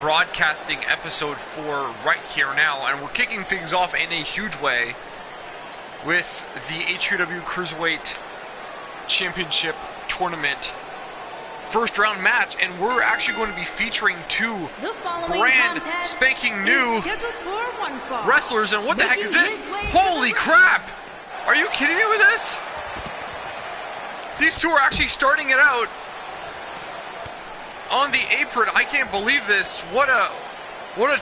Broadcasting episode 4 right here now, and we're kicking things off in a huge way with the HQW Cruiserweight Championship Tournament first round match, and we're actually going to be featuring two brand spanking new wrestlers. And what the heck is this? Holy crap! Are you kidding me with this? These two are actually starting it out on the apron. I can't believe this. What a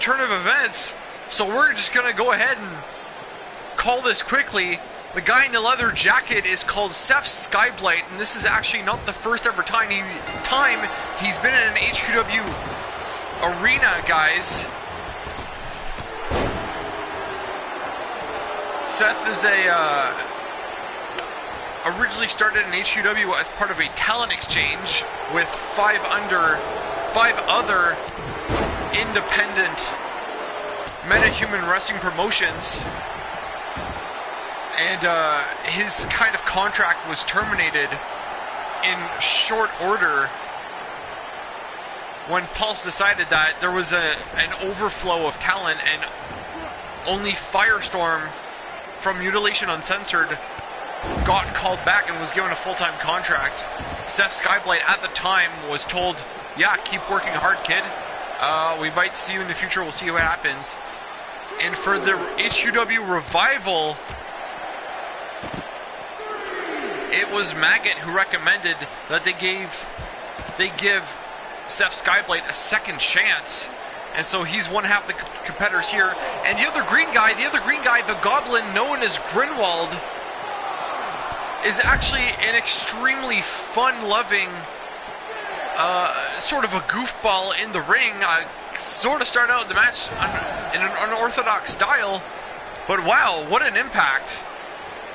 turn of events. So we're just gonna go ahead and call this quickly. The guy in the leather jacket is called Seth Skyblight, and this is actually not the first ever time he's been in an HQW arena, guys. Seth is originally started in HQW as part of a talent exchange with five other independent meta-human wrestling promotions, and his kind of contract was terminated in short order when Pulse decided that there was an overflow of talent, and only Firestorm from Mutilation Uncensored got called back and was given a full-time contract. Seth Skyblight at the time was told, yeah, keep working hard, kid. We might see you in the future. We'll see what happens. And for the HQW Revival, it was Maggot who recommended that they give Seth Skyblight a second chance. And so he's one half the competitors here. And the other green guy, the Goblin known as Grinwald, is actually an extremely fun-loving, sort of a goofball in the ring. Sort of started out the match in an unorthodox style, but wow, what an impact.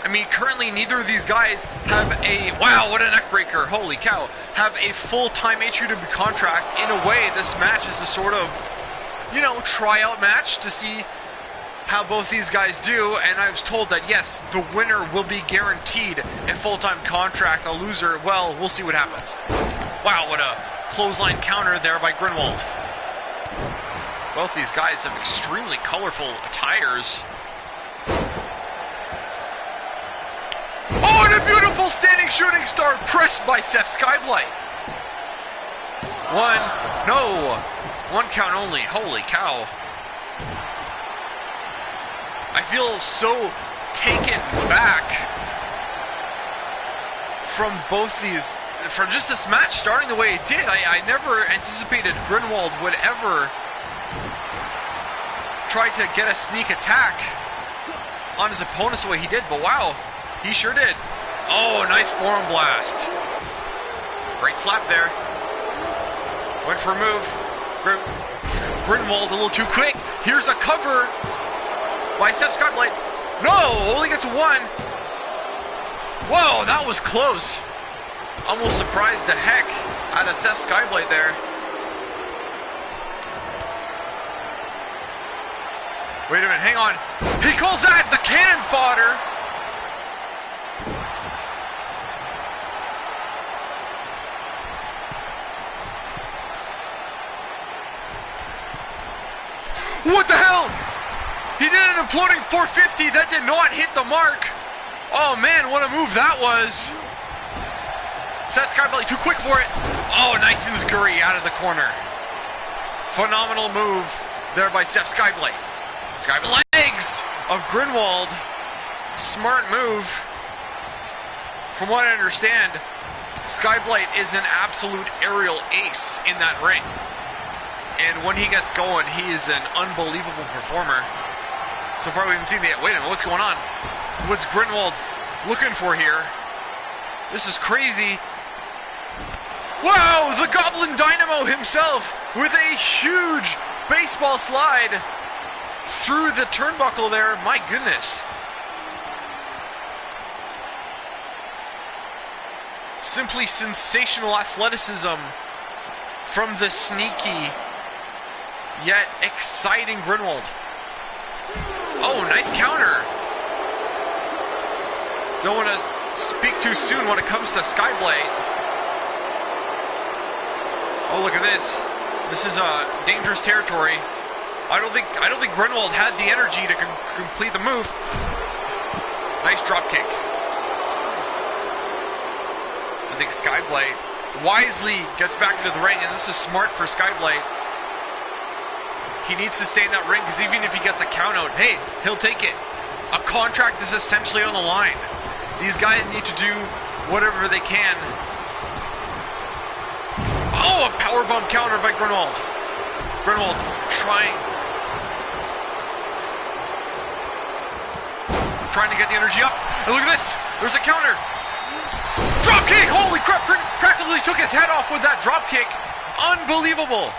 I mean, currently neither of these guys have a, wow, what a neck breaker, holy cow, have a full-time HQW contract. In a way, this match is a sort of, tryout match to see how both these guys do, and I was told that yes, the winner will be guaranteed a full-time contract. A loser, well, we'll see what happens. Wow, what a clothesline counter there by Grinwald. Both these guys have extremely colorful attires. Oh, and a beautiful standing shooting star pressed by Seth Skyblight. One count only, holy cow. I feel so taken back from from just this match starting the way it did. I never anticipated Grinwald would ever try to get a sneak attack on his opponents the way he did, but wow, he sure did. Oh, nice forearm blast. Great slap there. Went for a move. Grinwald a little too quick. Here's a cover by Seth Skyblight. No, only gets one. Whoa, that was close. Almost surprised the heck out of Seth Skyblight there. Wait a minute, hang on. He calls that the cannon fodder. What the hell? He did an imploding 450 that did not hit the mark. Oh man, what a move that was. Seth Skyblight too quick for it. Oh, nice and scurry out of the corner. Phenomenal move there by Seth Skyblight. Skyblight legs of Grinwald. Smart move. From what I understand, Skyblight is an absolute aerial ace in that ring. And when he gets going, he is an unbelievable performer. So far we haven't seen that. Wait a minute, what's going on? What's Grinwald looking for here? This is crazy. Wow, the Goblin Dynamo himself with a huge baseball slide through the turnbuckle there. My goodness. Simply sensational athleticism from the sneaky yet exciting Grinwald. Oh, nice counter. Don't want to speak too soon when it comes to Skyblight. Oh, look at this. This is dangerous territory. I don't think Grunwald had the energy to complete the move. Nice drop kick. I think Skyblade wisely gets back into the ring, and this is smart for Skyblade. He needs to stay in that ring, because even if he gets a count out, hey, he'll take it. A contract is essentially on the line. These guys need to do whatever they can. Oh, a powerbomb counter by Grunwald. Grunwald trying to get the energy up. And look at this. There's a counter. Drop kick. Holy crap. Practically took his head off with that drop kick. Unbelievable.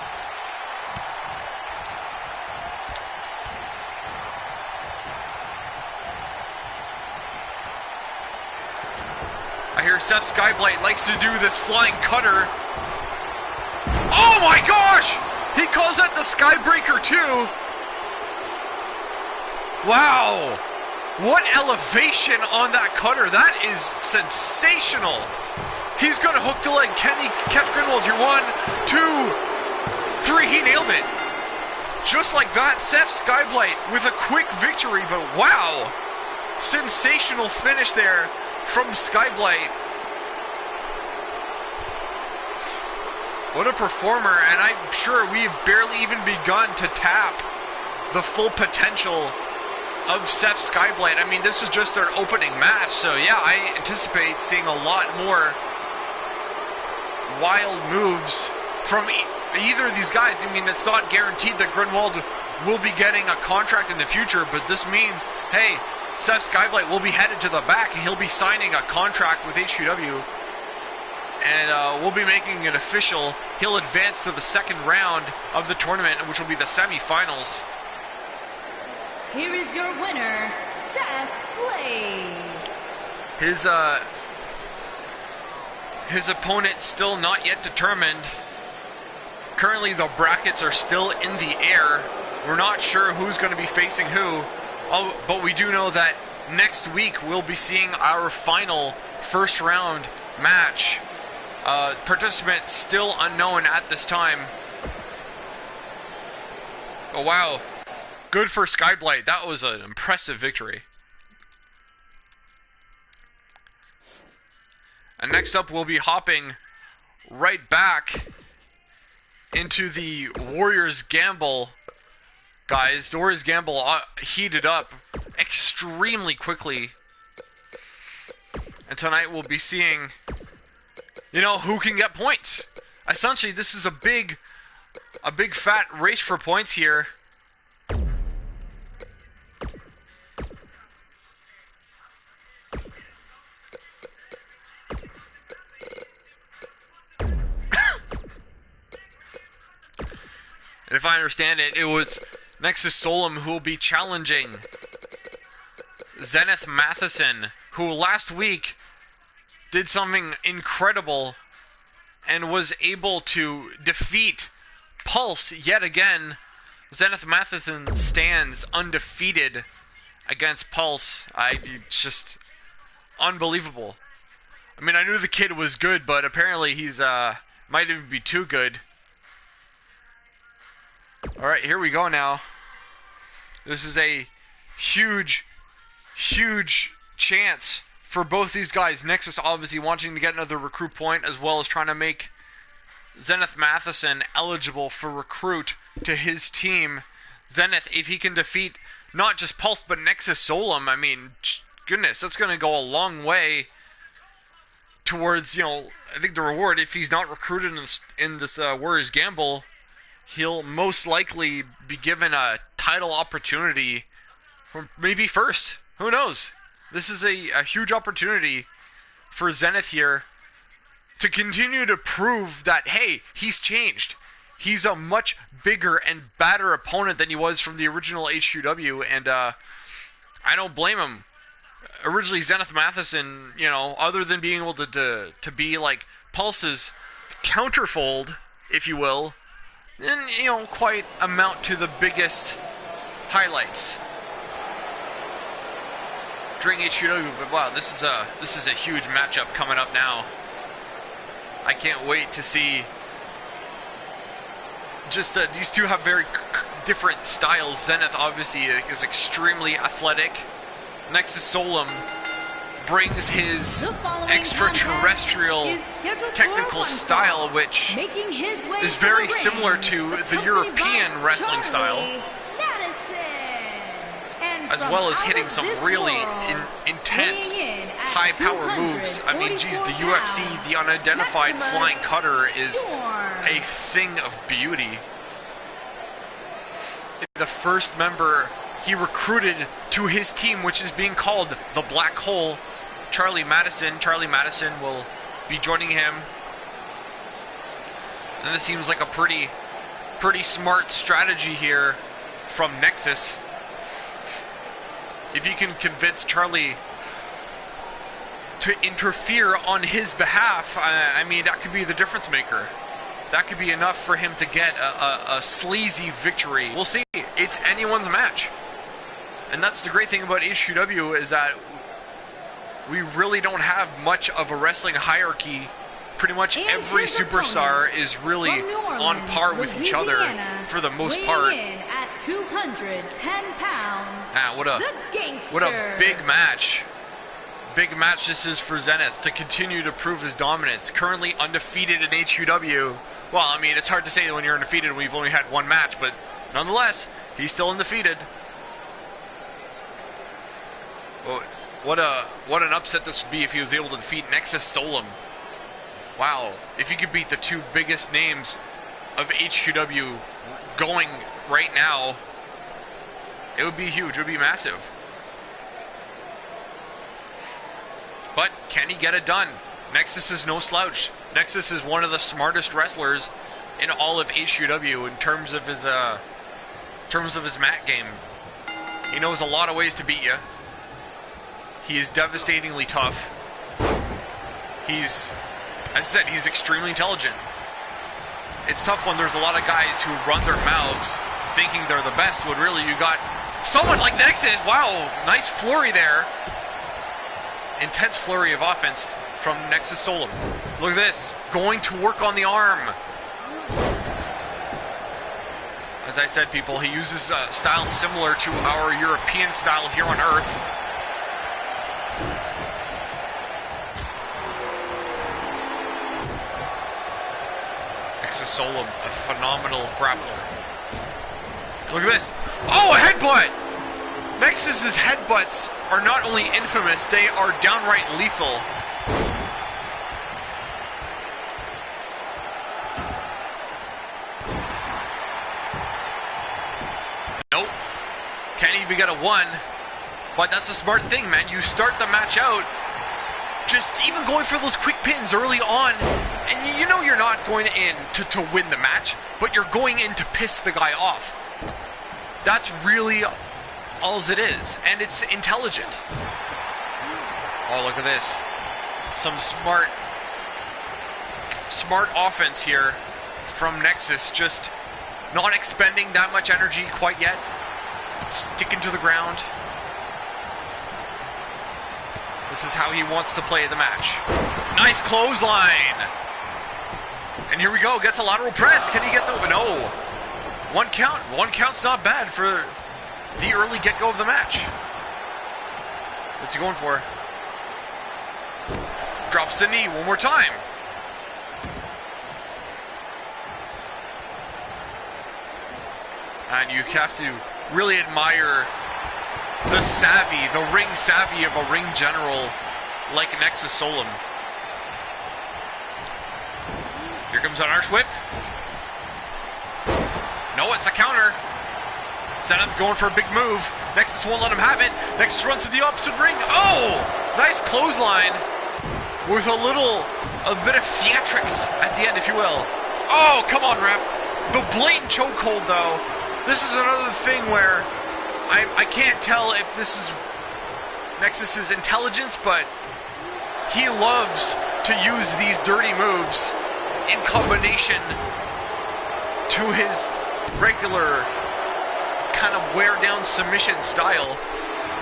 I hear Seth Skyblade likes to do this flying cutter. Oh my gosh! He calls that the Skybreaker too. Wow. What elevation on that cutter. That is sensational. He's going to hook the leg. Can he catch Grunwald here? 1, 2, 3. He nailed it. Just like that, Seth Skyblade with a quick victory. But wow. Sensational finish there from Skyblade. What a performer, and I'm sure we've barely even begun to tap the full potential of Seth Skyblade. I mean, this is just their opening match, so yeah, I anticipate seeing a lot more wild moves from either of these guys. I mean, it's not guaranteed that Grunwald will be getting a contract in the future, but this means, hey, Seth Skyblade will be headed to the back. He'll be signing a contract with HQW. And we'll be making it official. He'll advance to the second round of the tournament, which will be the semifinals. Here is your winner, Seth Blade. His opponent still not yet determined. Currently, the brackets are still in the air. We're not sure who's going to be facing who. But we do know that next week we'll be seeing our final first round match. Participants still unknown at this time. Oh wow. Good for Skyblade. That was an impressive victory. And next up we'll be hopping right back into the Warriors Gamble. Guys, the Warriors Gamble heated up extremely quickly. And tonight we'll be seeing, you know, who can get points. Essentially, this is a big fat race for points here. And if I understand it, it was Nexus Solum who will be challenging Zenith Matheson, who last week did something incredible and was able to defeat Pulse yet again. Zenith Matheson stands undefeated against Pulse. Just unbelievable. I mean, I knew the kid was good, but apparently he's might even be too good. Alright, here we go now. This is a huge chance for both these guys. Nexus obviously wanting to get another recruit point, as well as trying to make Zenith Matheson eligible for recruit to his team. Zenith, if he can defeat not just Pulse, but Nexus Solum, I mean, goodness, that's going to go a long way towards, you know, I think the reward. If he's not recruited in this Warriors Gamble, he'll most likely be given a title opportunity, or maybe first. Who knows? This is a huge opportunity for Zenith here to continue to prove that, hey, he's changed. He's a much bigger and badder opponent than he was from the original HQW, and I don't blame him. Originally, Zenith Matheson, you know, other than being able to be like Pulse's counterfold, if you will, didn't, you know, quite amount to the biggest highlights during HQW. But wow, this is a huge matchup coming up now. I can't wait to see just these two have very different styles. Zenith obviously is extremely athletic. Nexus Solum brings his extraterrestrial technical style, which is very similar to the European wrestling style, as well as hitting some really intense high power moves. I mean, geez, the UFC, the unidentified flying cutter is a thing of beauty. The first member he recruited to his team, which is being called the Black Hole, Charlie Madison. Charlie Madison will be joining him. And this seems like a pretty smart strategy here from Nexus. If you can convince Charlie to interfere on his behalf, I mean, that could be the difference maker. That could be enough for him to get a sleazy victory. We'll see. It's anyone's match. And that's the great thing about HQW, is that we really don't have much of a wrestling hierarchy. Pretty much every superstar is really on par with each other for the most part. At 210 pounds, what a big match. Big match this is for Zenith to continue to prove his dominance. Currently undefeated in HQW. Well, I mean, it's hard to say when you're undefeated when we've only had one match, but nonetheless, he's still undefeated. Well, what an upset this would be if he was able to defeat Nexus Solum. Wow, if he could beat the two biggest names of HQW going right now, it would be huge, it would be massive. But can he get it done? Nexus is no slouch. Nexus is one of the smartest wrestlers in all of HQW in terms of his mat game. He knows a lot of ways to beat you. He is devastatingly tough. As I said, he's extremely intelligent. It's tough when there's a lot of guys who run their mouths thinking they're the best, when really you got someone like Nexus. Wow, nice flurry there. Intense flurry of offense from Nexus Solum. Look at this, going to work on the arm. As I said, people, he uses a style similar to our European style here on Earth. Nexus Solum, a phenomenal grappler. Look at this. Oh, a headbutt! Nexus's headbutts are not only infamous, they are downright lethal. Nope. Can't even get a one. But that's a smart thing, man. You start the match out just even going for those quick pins early on, and you know you're not going in to win the match, but you're going in to piss the guy off. That's really all it is, and it's intelligent. Oh, look at this. Some smart offense here from Nexus, just not expending that much energy quite yet. Sticking to the ground. This is how he wants to play the match. Nice clothesline. And here we go, gets a lateral press. Can he get the, no. One count. One count's not bad for the early get-go of the match. What's he going for? Drops the knee one more time. And you have to really admire the savvy, the ring savvy of a ring general like Nexus Solum. Here comes an arch whip. No, it's a counter. Zenith going for a big move. Nexus won't let him have it. Nexus runs to the opposite ring. Oh! Nice clothesline with a bit of theatrics at the end, if you will. Oh, come on, ref. The blatant chokehold, though. This is another thing where I can't tell if this is Nexus's intelligence, but he loves to use these dirty moves in combination to his regular kind of wear-down submission style.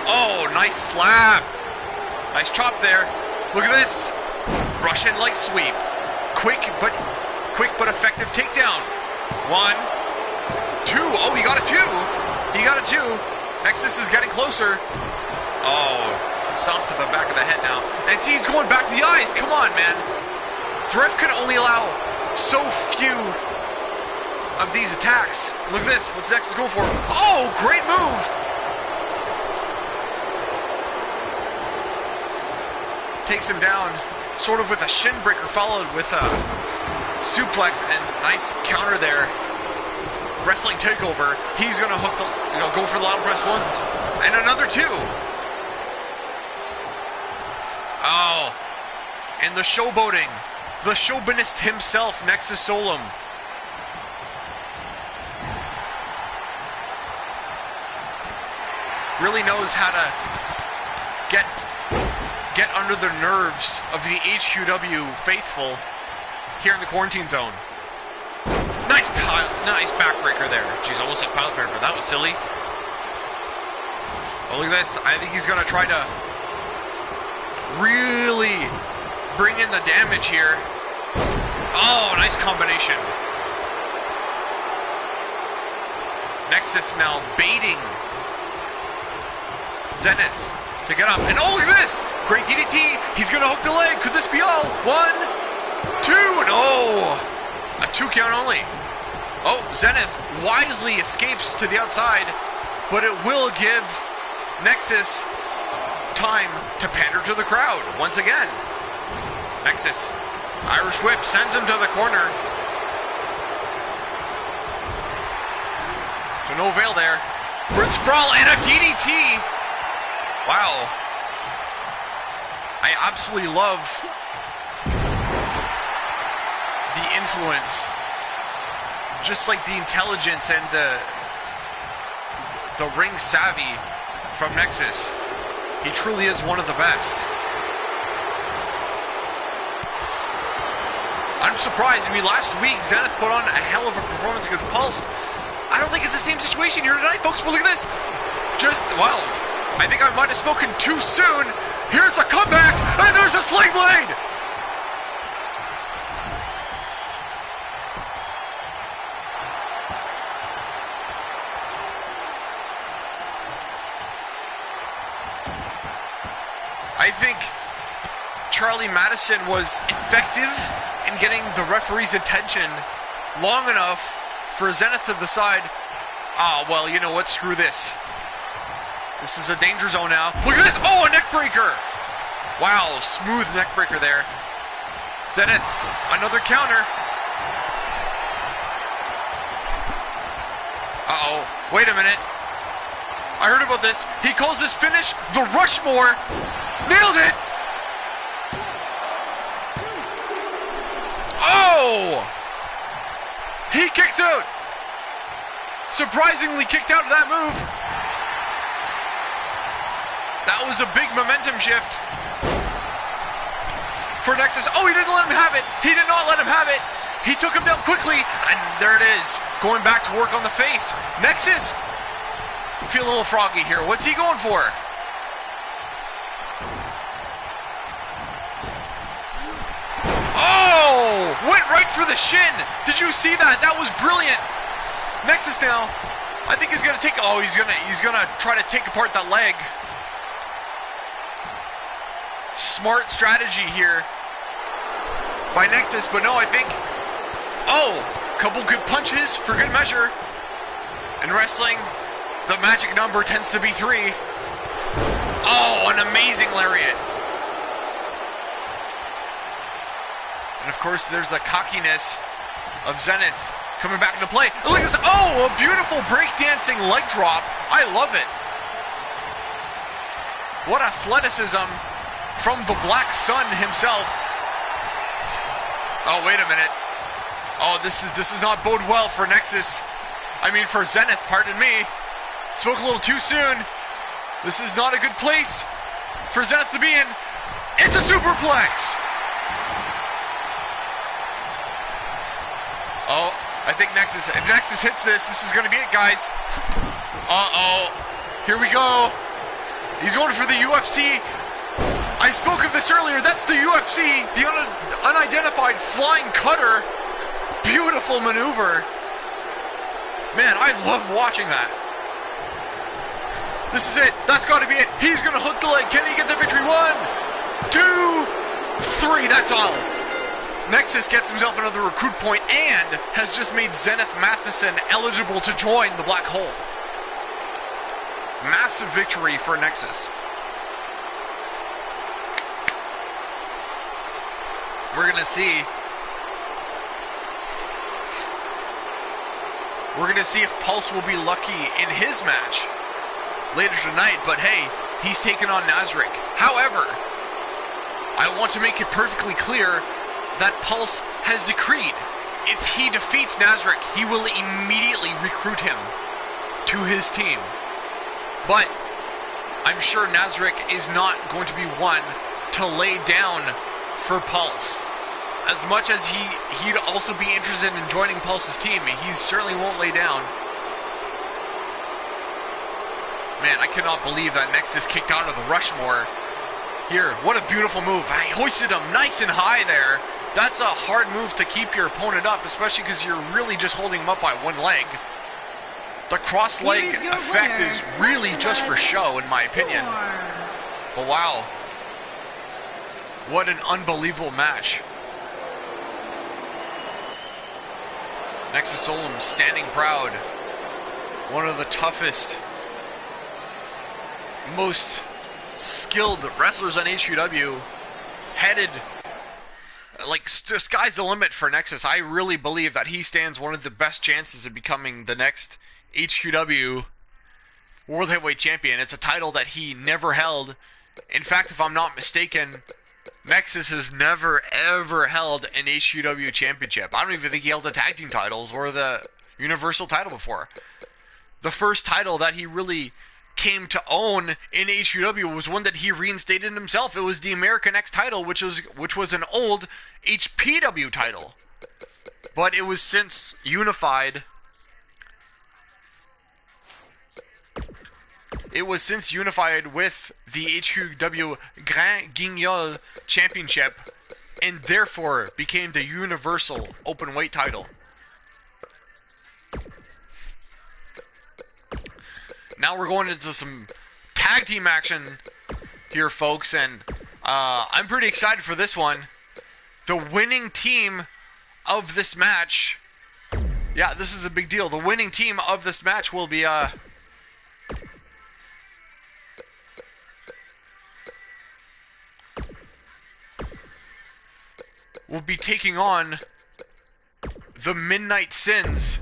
Oh, nice slap. Nice chop there. Look at this. Russian light sweep. Quick but effective takedown. 1, he got it too. Nexus is getting closer. Oh, stomp to the back of the head now. And see, he's going back to the eyes. Come on, man. The ref can only allow so few of these attacks. Look at this. What's Nexus going for? Oh, great move. Takes him down, sort of with a shin breaker, followed with a suplex, and nice counter there. Wrestling takeover. He's gonna hook the, go for the lateral press one, and another two. Oh, and the showboating, the chauvinist himself, Nexus Solum. Really knows how to get under the nerves of the HQW faithful here in the quarantine zone. Nice backbreaker there. Jeez, almost said pile driver. That was silly. Oh, look at this. I think he's going to try to really bring in the damage here. Oh, nice combination. Nexus now baiting Zenith to get up. And oh, look at this! Great DDT. He's going to hook the leg. Could this be all? 1, 2, no! A 2 count only. Oh, Zenith wisely escapes to the outside, but it will give Nexus time to pander to the crowd once again. Nexus, Irish whip, sends him to the corner. So no veil there. Brit sprawl and a DDT. Wow. I absolutely love the influence, just like the intelligence and the ring savvy from Nexus. He truly is one of the best. I'm surprised. I mean, last week Zenith put on a hell of a performance against Pulse. I don't think it's the same situation here tonight, folks. But look at this. Well, I think I might have spoken too soon. Here's a comeback, and there's a sling blade! I think Charlie Madison was effective in getting the referee's attention long enough for Zenith to decide, well, you know what, screw this. This is a danger zone now. Look at this! Oh, a neck breaker! Wow, smooth neck breaker there. Zenith, another counter. Uh-oh, wait a minute. I heard about this. He calls this finish the Rushmore. Nailed it! Oh! He kicks out. Surprisingly kicked out of that move. That was a big momentum shift for Nexus. Oh, he didn't let him have it. He did not let him have it. He took him down quickly, and there it is. Going back to work on the face. Nexus, feel a little froggy here. What's he going for? Oh, went right for the shin. Did you see that? That was brilliant. Nexus now, I think he's gonna take. Oh, he's gonna try to take apart that leg. Smart strategy here by Nexus, but no, I think, couple good punches for good measure. In wrestling, the magic number tends to be 3. Oh, an amazing lariat. And of course, there's the cockiness of Zenith coming back into play. Look at this. Oh, a beautiful breakdancing leg drop. I love it. What athleticism from the Black Sun himself. Oh, wait a minute. Oh, this is not bode well for Nexus. I mean, for Zenith, pardon me. Spoke a little too soon. This is not a good place for Zenith to be in. It's a superplex. Oh, I think if Nexus hits this is going to be it, guys. Uh-oh. Here we go. He's going for the UFC. I spoke of this earlier. That's the UFC, the unidentified flying cutter. Beautiful maneuver. Man, I love watching that. This is it. That's got to be it. He's going to hook the leg. Can he get the victory? 1, 2, 3. That's all. Nexus gets himself another recruit point and has just made Zenith Matheson eligible to join the Black Hole. Massive victory for Nexus. We're going to see. We're going to see if Pulse will be lucky in his match later tonight, but hey, he's taken on Nazarick. However, I want to make it perfectly clear that Pulse has decreed if he defeats Nazarick, he will immediately recruit him to his team. But I'm sure Nazarick is not going to be one to lay down for Pulse. As much as he'd also be interested in joining Pulse's team, he certainly won't lay down. Man, I cannot believe that Nexus kicked out of the Rushmore. Here, what a beautiful move. I hoisted him nice and high there. That's a hard move to keep your opponent up, especially because you're really just holding him up by one leg. The cross-leg effect is really just for show, in my opinion. But wow. What an unbelievable match. Nexus Solum standing proud. One of the toughest, most skilled wrestlers on HQW, headed, like, sky's the limit for Nexus. I really believe that he stands one of the best chances of becoming the next HQW World Heavyweight Champion. It's a title that he never held. In fact, if I'm not mistaken, Nexus has never ever held an HQW championship. I don't even think he held the tag team titles or the universal title before. The first title that he really came to own in HQW was one that he reinstated himself. It was the American X title, which was an old HPW title. But it was since unified. It was since unified with the HQW Grand Guignol Championship, and therefore became the universal open weight title. Now we're going into some tag team action here, folks, and I'm pretty excited for this one. The winning team of this match, yeah, this is a big deal. The winning team of this match will be taking on the Midnight Sins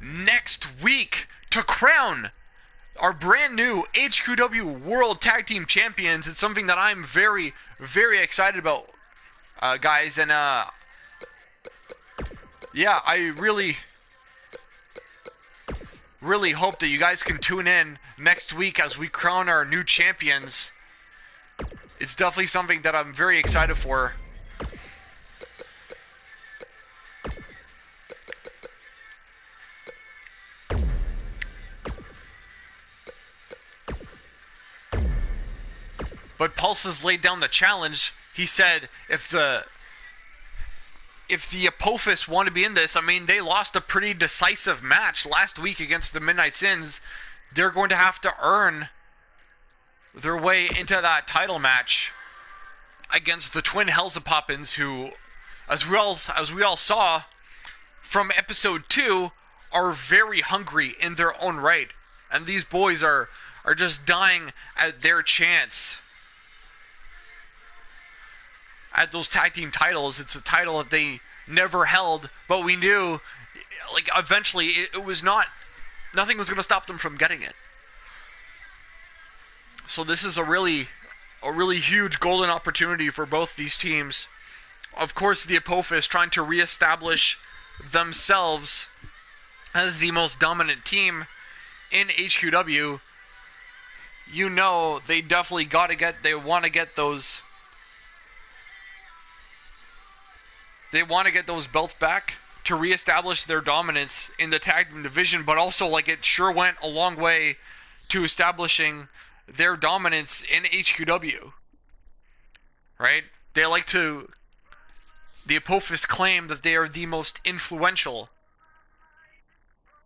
next week to crown our brand new HQW World Tag Team Champions. It's something that I'm very, very excited about, guys. And, yeah, I really, really hope that you guys can tune in next week as we crown our new champions. It's definitely something that I'm very excited for. But Pulse has laid down the challenge. He said if the Apophis want to be in this, I mean, they lost a pretty decisive match last week against the Midnight Sins. They're going to have to earn their way into that title match against the Twin Hellzapoppins, who, as we all saw from episode 2, are very hungry in their own right. And these boys are just dying at their chance at those tag team titles. It's a title that they never held, but we knew, like, eventually it was nothing was going to stop them from getting it. So this is a really huge golden opportunity for both these teams. Of course, the Apophis trying to reestablish themselves as the most dominant team in HQW. You know, they definitely they want to get those belts back to reestablish their dominance in the tag team division, but also, like, it sure went a long way to establishing their dominance in HQW. Right? The Apophis claim that they are the most influential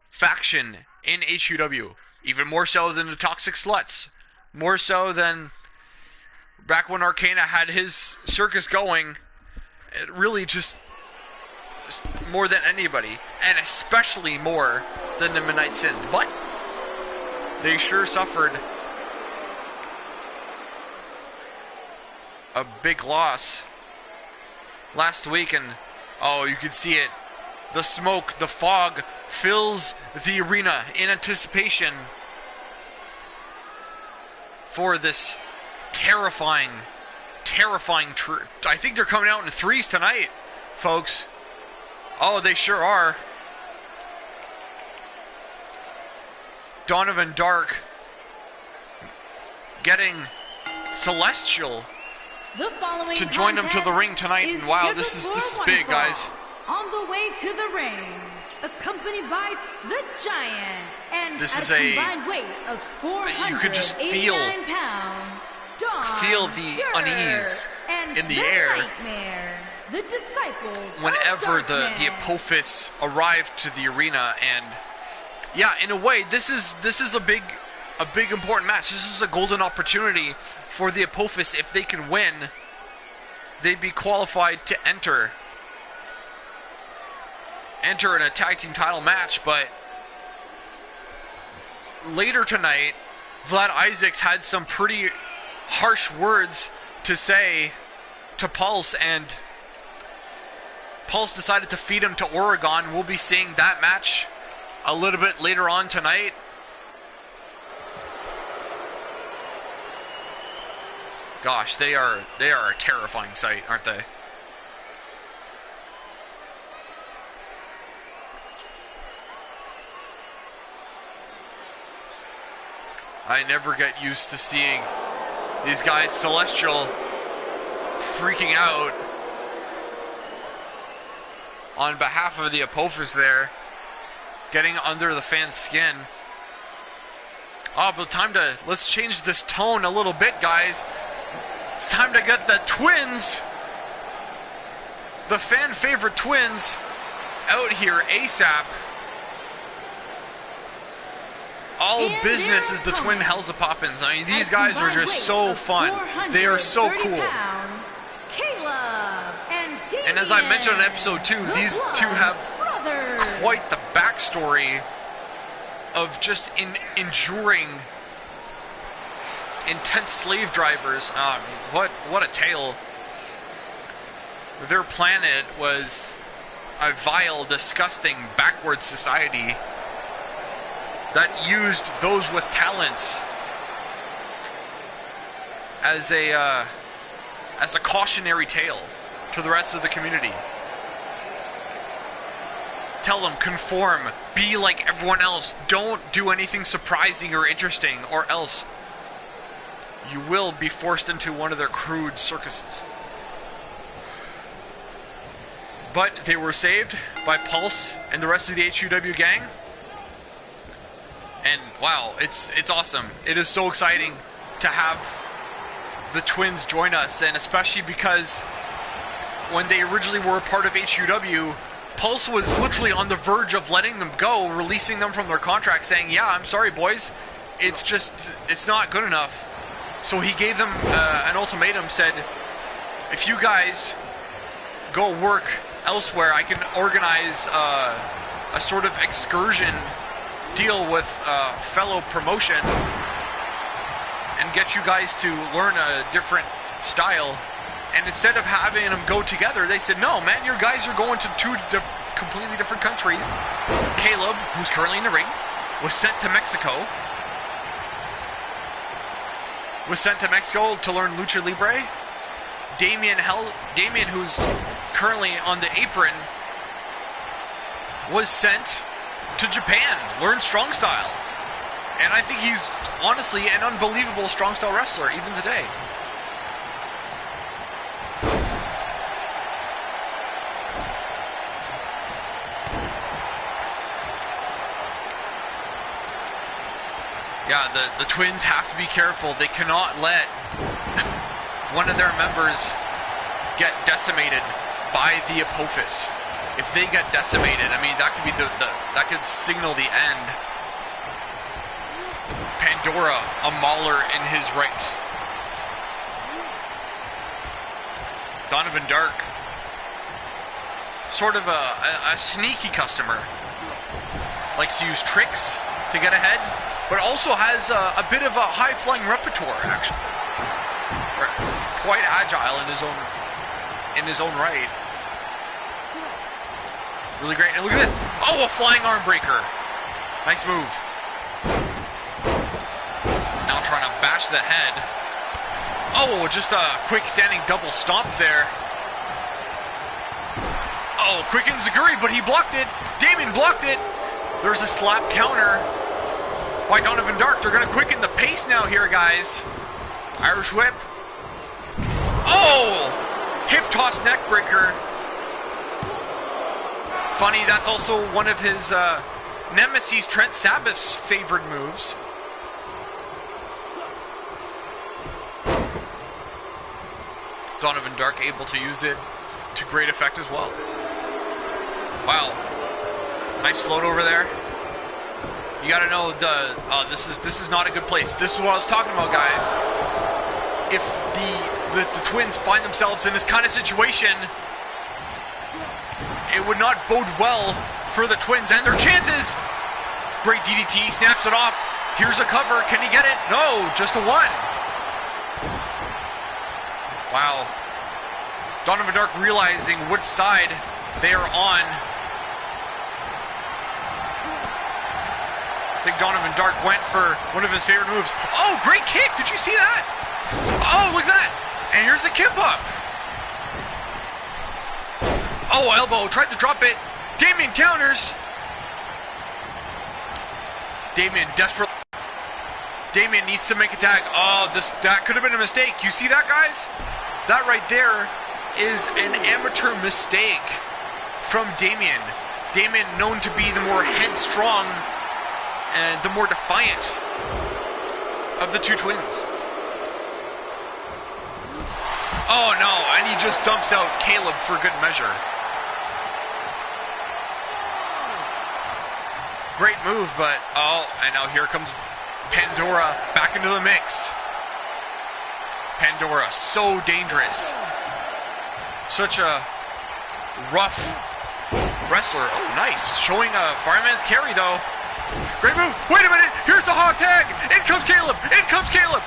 faction in HQW. Even more so than the Toxic Sluts. More so than back when Arcana had his circus going. It really just more than anybody. And especially more than the Midnight Sins. But they sure suffered a big loss last week. And oh, you could see it. The smoke, the fog fills the arena in anticipation for this terrifying I think they're coming out in threes tonight, folks. Oh, they sure are. Donovan Dark getting Celestial to join them to the ring tonight. And wow, this is big, guys. On the way to the ring, accompanied by the Giant, and this is a combined weight of 489 you could just feel pounds, the unease and in the air Nightmare, the disciples whenever the Apophis arrived to the arena. And yeah, in a way, this is a big important match. This is a golden opportunity for the Apophis. If they can win, they'd be qualified to enter in a tag team title match. But later tonight, Vlad Isaacs had some pretty harsh words to say to Pulse, and Pulse decided to feed him to Oregon. We'll be seeing that match a little bit later on tonight. Gosh, they are a terrifying sight, aren't they? I never get used to seeing these guys, Celestial, freaking out on behalf of the Apophis there, getting under the fans' skin. Oh, but let's change this tone a little bit, guys. It's time to get the twins, the fan favorite twins, out here ASAP. All business is the twin Hells Poppins. I mean, these guys are just so fun. They are so cool. And as I mentioned in episode 2, these two have quite the backstory of just enduring intense slave drivers. What a tale. Their planet was a vile, disgusting, backward society that used those with talents as a cautionary tale to the rest of the community. Tell them, conform, be like everyone else, don't do anything surprising or interesting, or else you will be forced into one of their crude circuses. But they were saved by Pulse and the rest of the HQW gang. And wow, it's awesome. It is so exciting to have the twins join us, and especially because when they originally were a part of HQW, Pulse was literally on the verge of letting them go, releasing them from their contract, saying, yeah, I'm sorry, boys, it's not good enough. So he gave them an ultimatum, said, if you guys go work elsewhere, I can organize a sort of excursion deal with fellow promotion and get you guys to learn a different style. And instead of having them go together, they said, no, man, your guys are going to two completely different countries. Caleb, who's currently in the ring, was sent to Mexico. To learn Lucha Libre. Damien, who's currently on the apron, was sent to Japan, learn strong style. And I think he's honestly an unbelievable strong style wrestler even today. Yeah, the twins have to be careful. They cannot let one of their members get decimated by the Apophis. If they get decimated, I mean, that could be that could signal the end Pandora, a mauler in his right. Donovan Dark, sort of a sneaky customer. Likes to use tricks to get ahead, but also has a bit of a high-flying repertoire, actually. Quite agile in his own right. Really great. And look at this. Oh, a flying arm breaker. Nice move. Now trying to bash the head. Oh, just a quick standing double stomp there. Oh, quick enziguri, but he blocked it. Damien blocked it. There's a slap counter by Donovan Dark. They're going to quicken the pace now here, guys. Irish whip. Oh! Hip toss neck breaker. Funny, that's also one of his nemesis, Trent Sabbath's favored moves. Donovan Dark able to use it to great effect as well. Wow. Nice float over there. You gotta know this is not a good place. This is what I was talking about, guys. If the Twins find themselves in this kind of situation, it would not bode well for the Twins and their chances. Great DDT, snaps it off. Here's a cover. Can he get it? No, just a one. Wow. Donovan Dark realizing which side they are on. I think Donovan Dark went for one of his favorite moves. Oh, great kick. Did you see that? Oh, look at that. And here's a kip up. Oh, elbow. Tried to drop it. Damien counters. Damien desperate. Damien needs to make a tag. Oh, that could have been a mistake. You see that, guys? That right there is an amateur mistake from Damien. Damien known to be the more headstrong and the more defiant of the two Twins. Oh no, and he just dumps out Caleb for good measure. Great move, but oh, and now here comes Pandora back into the mix. Pandora, so dangerous. Such a rough wrestler. Oh, nice. Showing a fireman's carry, though. Great move. Wait a minute. Here's the hot tag. In comes Caleb. In comes Caleb.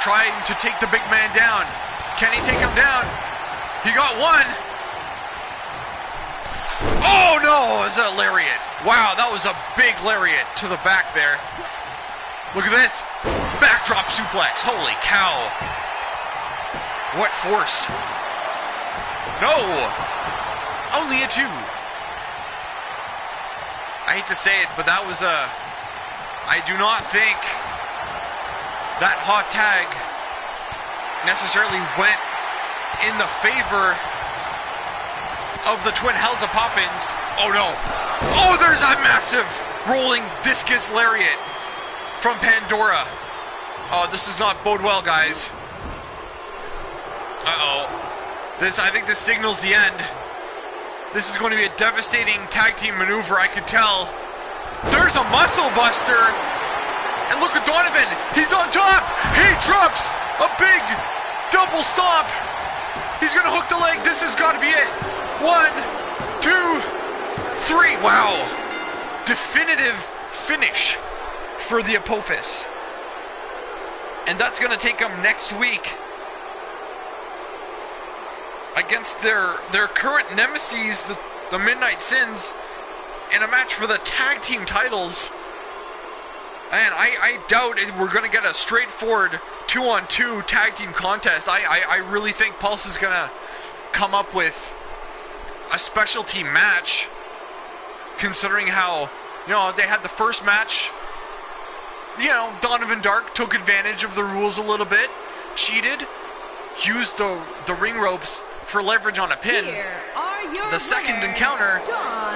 Trying to take the big man down. Can he take him down? He got one. Oh, no. It was a lariat. Wow, that was a big lariat to the back there. Look at this. Backdrop suplex. Holy cow. What force. No. Only a 2. I hate to say it, but that was I do not think that hot tag necessarily went in the favor of the twin Hells of Poppins. Oh no. Oh, there's a massive rolling discus lariat from Pandora. Oh, this does not bode well, guys. Uh-oh. I think this signals the end. This is going to be a devastating tag team maneuver, I could tell. There's a muscle buster. And look at Donovan. He's on top. He drops a big double stomp. He's going to hook the leg. This has got to be it. 1, 2, 3. Wow. Definitive finish for the Apophis. And that's going to take them next week against their current nemesis, the Midnight Sins, in a match for the tag team titles. And I doubt we're going to get a straightforward 2-on-2 tag team contest. I really think Pulse is going to come up with a specialty match, considering how, they had the first match. Donovan Dark took advantage of the rules a little bit, cheated, used the ring ropes for leverage on a pin. The second encounter,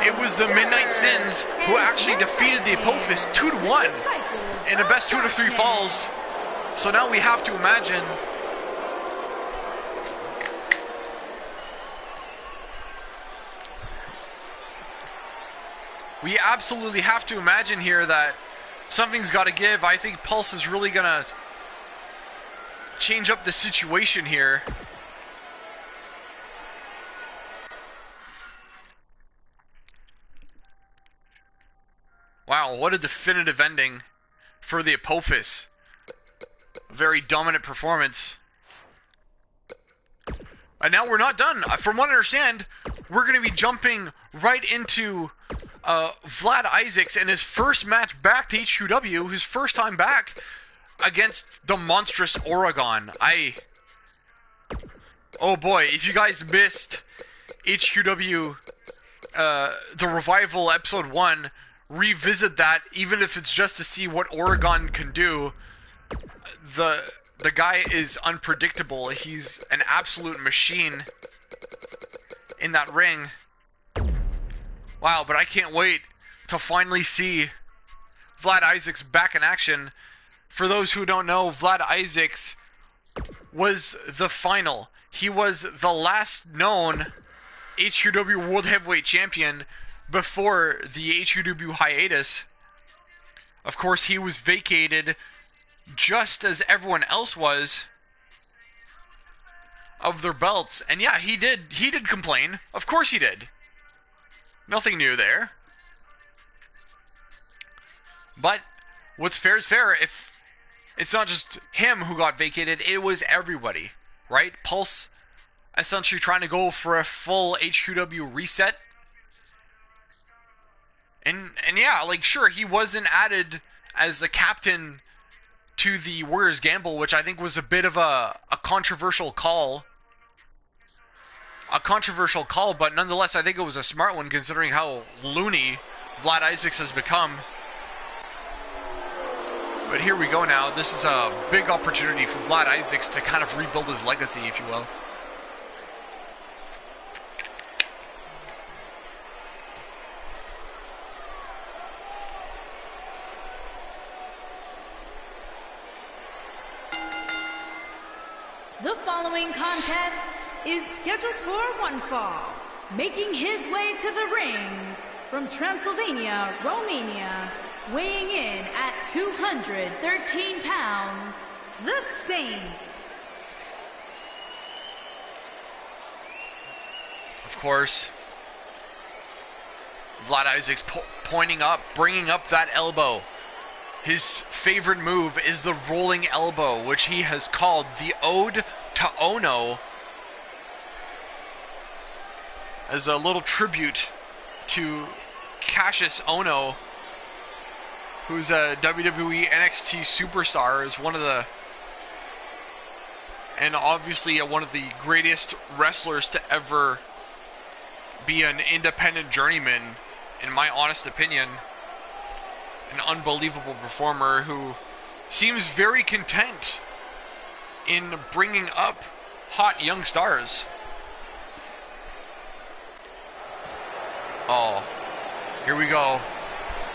it was the Midnight Sins who actually defeated the Apophis 2-1 in a best 2 to 3 falls. So now we have to imagine we absolutely have to imagine here that Something's got to give. I think Pulse is really going to change up the situation here. Wow, what a definitive ending for the Apophis. A very dominant performance. And now we're not done. From what I understand, we're going to be jumping right into Vlad Isaacs and his first match back to HQW, his first time back against the monstrous Oregon. Oh boy, if you guys missed HQW, the Revival Episode 1, revisit that, even if it's just to see what Oregon can do. The guy is unpredictable. He's an absolute machine in that ring. Wow, but I can't wait to finally see Vlad Isaacs back in action. For those who don't know, Vlad Isaacs was the final. He was the last known HQW World Heavyweight Champion before the HQW hiatus. Of course, he was vacated just as everyone else was of their belts. And yeah, he did complain. Of course he did. Nothing new there. But what's fair is fair. If it's not just him who got vacated, it was everybody, right? Pulse essentially trying to go for a full HQW reset. And yeah, like, sure, he wasn't added as a captain to the Warriors Gamble, which I think was a bit of a controversial call. A controversial call, but nonetheless, I think it was a smart one considering how loony Vlad Isaacs has become. But here we go now. This is a big opportunity for Vlad Isaacs to kind of rebuild his legacy, if you will. The following contest is scheduled for one fall. Making his way to the ring from Transylvania, Romania, weighing in at 213 pounds, the Saint. Of course, Vlad Isaacs pointing up, bringing up that elbow. His favorite move is the rolling elbow, which he has called the Ode to Ono, as a little tribute to Cassius Ono, who's a WWE NXT superstar, is one of the, and obviously one of the greatest wrestlers to ever be an independent journeyman, in my honest opinion. An unbelievable performer who seems very content in bringing up hot young stars. Oh, here we go.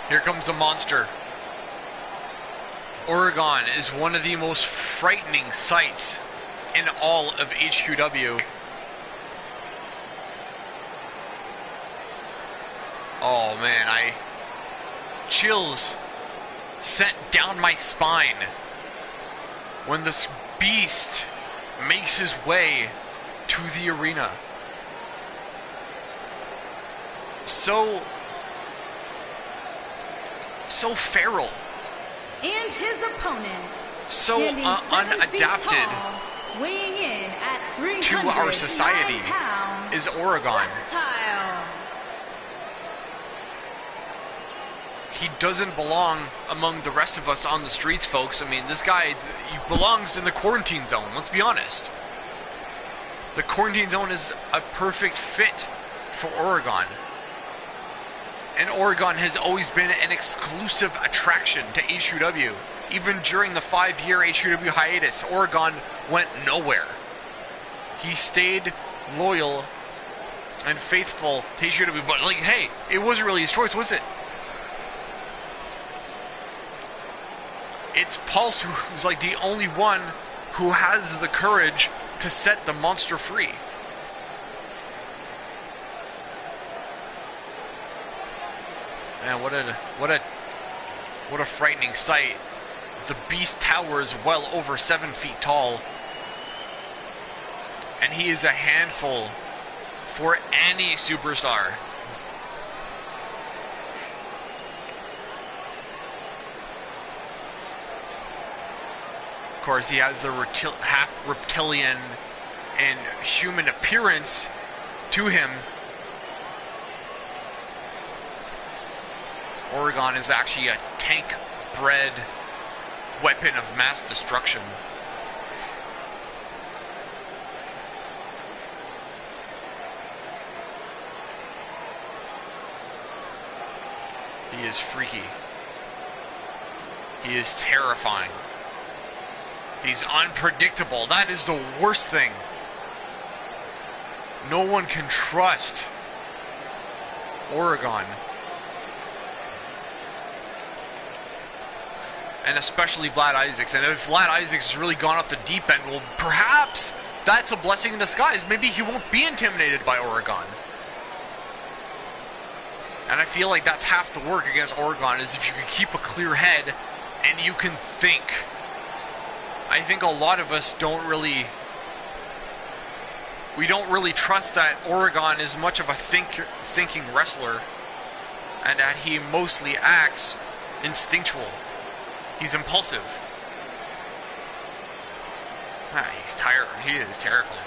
Here comes the monster. Oregon is one of the most frightening sights in all of HQW. Oh man, chills sent down my spine when this beast makes his way to the arena. So feral. And his opponent, so unadapted tall, weighing in at to our society, pounds, is Oregon. Reptile. He doesn't belong among the rest of us on the streets, folks. I mean, this guy, he belongs in the quarantine zone, let's be honest. The quarantine zone is a perfect fit for Oregon. And Oregon has always been an exclusive attraction to HQW. Even during the 5-year HQW hiatus, Oregon went nowhere. He stayed loyal and faithful to HQW, but like, hey, it wasn't really his choice, was it? It's Pulse who's like the only one who has the courage to set the monster free. Man, what a What a frightening sight. The beast towers well over 7 feet tall. And he is a handful for any superstar. Of course, he has a half reptilian and human appearance to him. Oregon is actually a tank-bred weapon of mass destruction. He is freaky. He is terrifying. He's unpredictable. That is the worst thing. No one can trust Oregon. And especially Vlad Isaacs. And if Vlad Isaacs has really gone off the deep end, well, perhaps that's a blessing in disguise. Maybe he won't be intimidated by Oregon. And I feel like that's half the work against Oregon, is if you can keep a clear head and you can think. I think a lot of us don't really trust that Oregon is much of a thinking wrestler, and that he mostly acts instinctual. He's impulsive. He's tired. He is terrifying.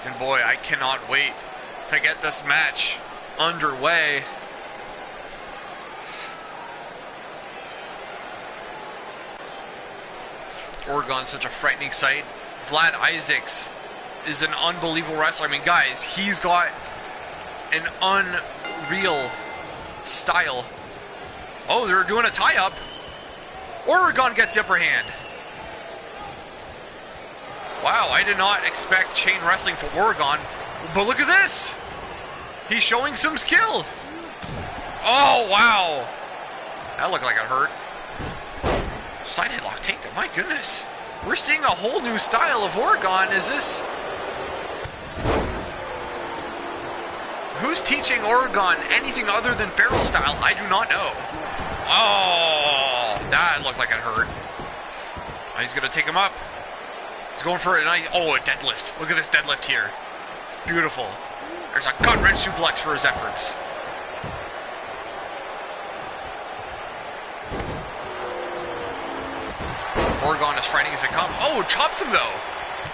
And boy, I cannot wait to get this match underway. Oregon's such a frightening sight. Vlad Isaacs is an unbelievable wrestler. I mean, guys, he's got an unreal style. Oh, they're doing a tie-up. Oregon gets the upper hand. Wow, I did not expect chain wrestling for Oregon. But look at this. He's showing some skill. Oh, wow. That looked like it hurt. Side headlock takedown. My goodness. We're seeing a whole new style of Oregon. Is this... Who's teaching Oregon anything other than Pharaoh style? I do not know. Oh, that looked like it hurt. Oh, he's going to take him up. He's going for a nice... Oh, a deadlift. Look at this deadlift here. Beautiful. There's a gut-wrench suplex for his efforts. Oregon is fighting as they come. Oh, chops him though.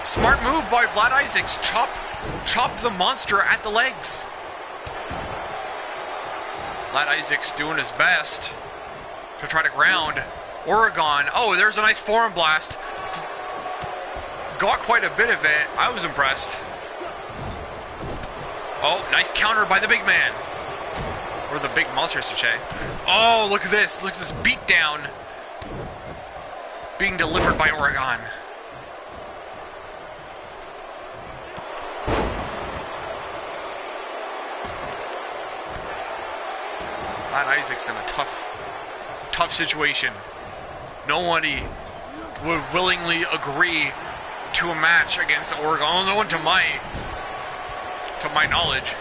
Smart move by Vlad Isaacs. Chop the monster at the legs. Vlad Isaacs doing his best to try to ground Oregon. Oh, there's a nice forearm blast. Got quite a bit of it. I was impressed. Oh, nice counter by the big man. Or the big monster, I should say. Oh, look at this. Look at this beatdown being delivered by Oregon. Vlad Isaacs in a tough situation. Nobody would willingly agree to a match against Oregon. Oh, no one to my knowledge.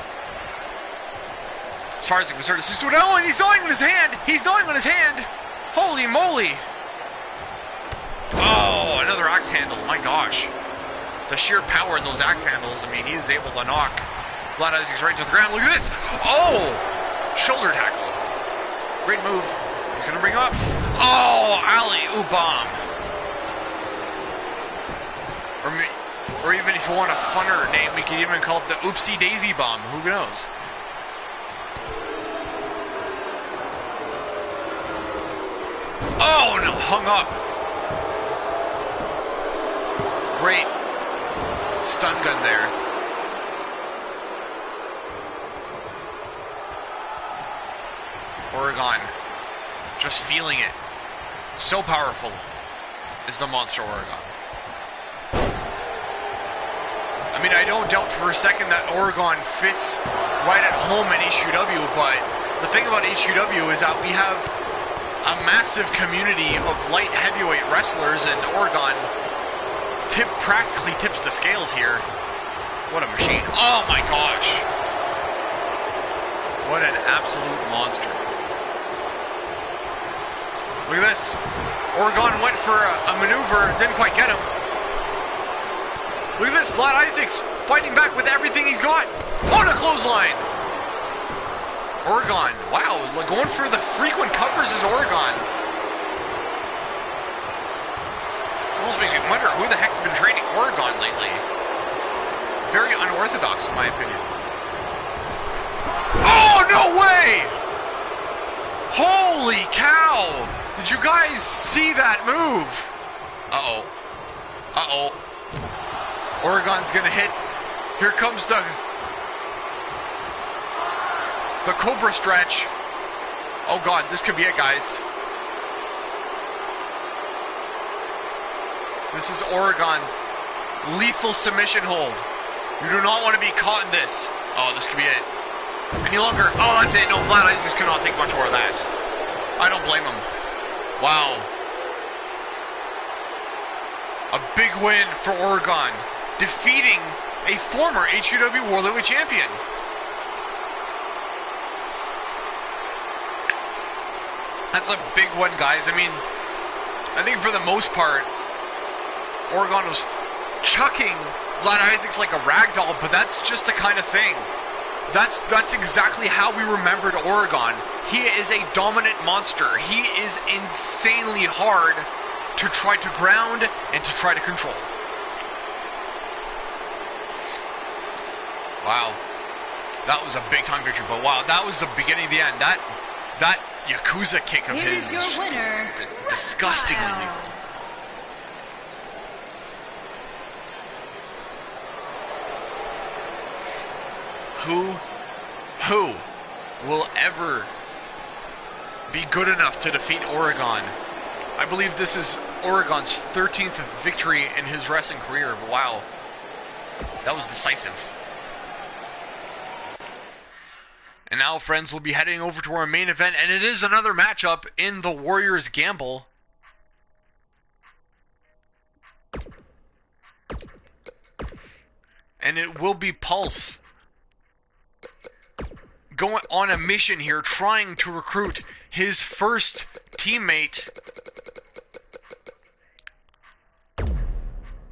As far as I'm concerned, this is what and he's gnawing on his hand. He's gnawing on his hand. Holy moly. Oh, another axe handle. My gosh. The sheer power in those axe handles. I mean, he's able to knock Vlad Isaacs right to the ground. Look at this. Oh, shoulder tackle. Great move. He's going to bring up. Oh, alley-oop bomb. Or even if you want a funner name, we could even call it the Oopsie Daisy Bomb. Who knows? Oh, no, hung up. Great stun gun there. Oregon just feeling it. So powerful is the monster Oregon. I mean, I don't doubt for a second that Oregon fits right at home in HQW, but the thing about HQW is that we have a massive community of light heavyweight wrestlers, and Oregon practically tips the scales here. What a machine. Oh my gosh. What an absolute monster. Look at this. Oregon went for a maneuver, didn't quite get him. Look at this, Vlad Isaacs fighting back with everything he's got. On a clothesline. Oregon, wow, going for the frequent covers is Oregon. Almost makes you wonder who the heck's been training Oregon lately. Very unorthodox in my opinion. Oh, no way! Holy cow! Did you guys see that move? Uh-oh. Uh-oh. Oregon's gonna hit. Here comes the Cobra stretch. Oh God, this could be it, guys. This is Oregon's lethal submission hold. You do not want to be caught in this. Oh, this could be it. Any longer. Oh, that's it. No, Vlad Isaacs could not take much more of that. I don't blame him. Wow. A big win for Oregon, defeating a former HQW World Heavyweight Champion. That's a big one, guys. I mean, I think for the most part, Oregon was chucking Vlad Isaacs like a rag doll, but that's just the kind of thing. That's exactly how we remembered Oregon. He is a dominant monster. He is insanely hard to try to ground and to try to control. Wow. That was a big time victory, but wow, that was the beginning of the end. That Yakuza kick of his is disgustingly lethal. Who will ever be good enough to defeat Oregon? I believe this is Oregon's 13th victory in his wrestling career. But wow, that was decisive. And now, friends, we'll be heading over to our main event, and it is another matchup in the Warriors Gamble. And it will be Pulse going on a mission here, trying to recruit his first teammate.